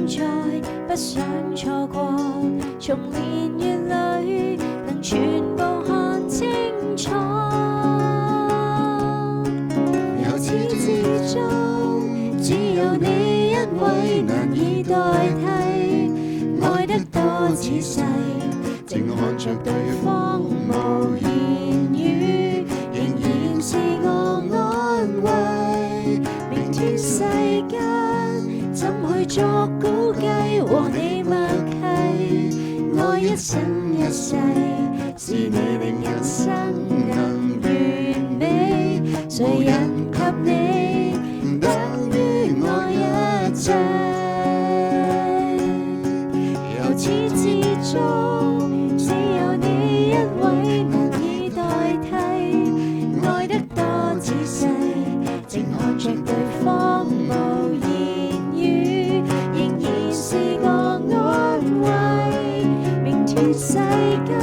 在，不想錯過。從年月裏，能全部看清楚。由始至終，只有你一位難以代替。愛得多仔細，靜看着對方無言語，仍然是我安慰。明天世間怎去作估計，和你默契，愛一生一世，是你令人生更完美。誰人及你，等於我一切。由始至終，只有你一位難以代替。愛得多仔細，靜看着對方無言語，仍然是我安慰。明天世間